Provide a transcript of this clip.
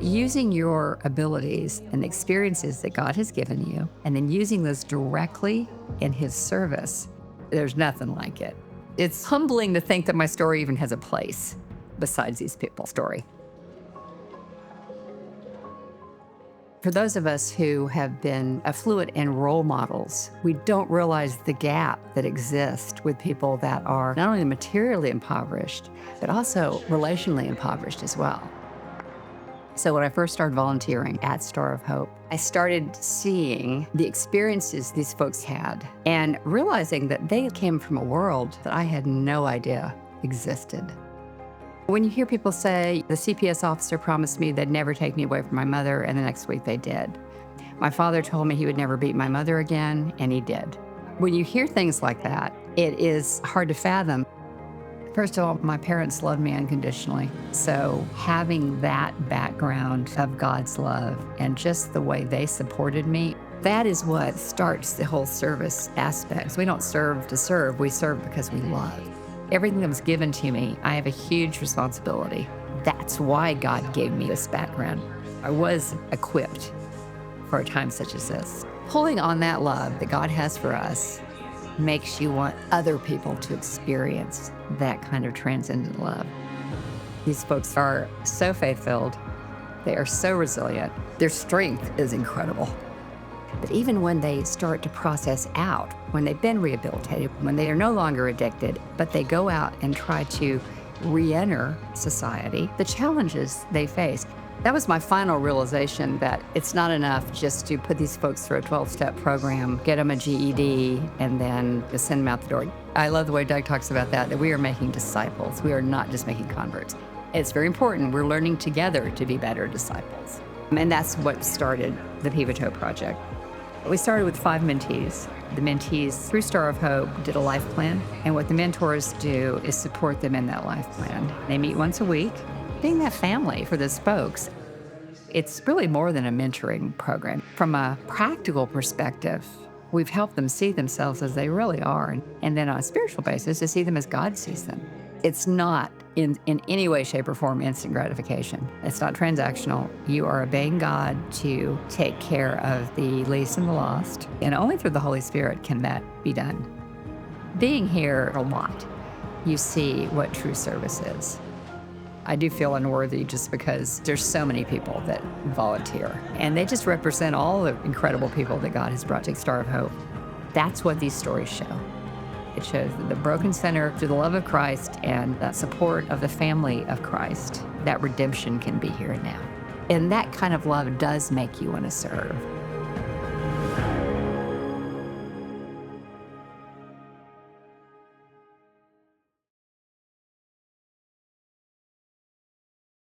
Using your abilities and experiences that God has given you, and then using those directly in His service, there's nothing like it. It's humbling to think that my story even has a place besides these people's story. For those of us who have been affluent and role models, we don't realize the gap that exists with people that are not only materially impoverished, but also relationally impoverished as well. So when I first started volunteering at Star of Hope, I started seeing the experiences these folks had and realizing that they came from a world that I had no idea existed. When you hear people say, the CPS officer promised me they'd never take me away from my mother, and the next week they did. My father told me he would never beat my mother again, and he did. When you hear things like that, it is hard to fathom. First of all, my parents loved me unconditionally. So having that background of God's love and just the way they supported me, that is what starts the whole service aspect. We don't serve to serve, we serve because we love. Everything that was given to me, I have a huge responsibility. That's why God gave me this background. I was equipped for a time such as this. Pulling on that love that God has for us makes you want other people to experience that kind of transcendent love. These folks are so faith-filled. They are so resilient. Their strength is incredible. But even when they start to process out, when they've been rehabilitated, when they are no longer addicted, but they go out and try to re-enter society, the challenges they face. That was my final realization that it's not enough just to put these folks through a 12-step program, get them a GED, and then just send them out the door. I love the way Doug talks about that we are making disciples. We are not just making converts. It's very important. We're learning together to be better disciples. And that's what started the Pivotal Project. We started with 5 mentees. The mentees, through Star of Hope, did a life plan. And what the mentors do is support them in that life plan. They meet once a week. Being that family for those folks, it's really more than a mentoring program. From a practical perspective, we've helped them see themselves as they really are. And then on a spiritual basis, to see them as God sees them. It's not in any way, shape, or form instant gratification. It's not transactional. You are obeying God to take care of the least and the lost. And only through the Holy Spirit can that be done. Being here a lot, you see what true service is. I do feel unworthy just because there's so many people that volunteer. And they just represent all the incredible people that God has brought to Star of Hope. That's what these stories show. It shows the broken sinner through the love of Christ and the support of the family of Christ, that redemption can be here and now. And that kind of love does make you want to serve.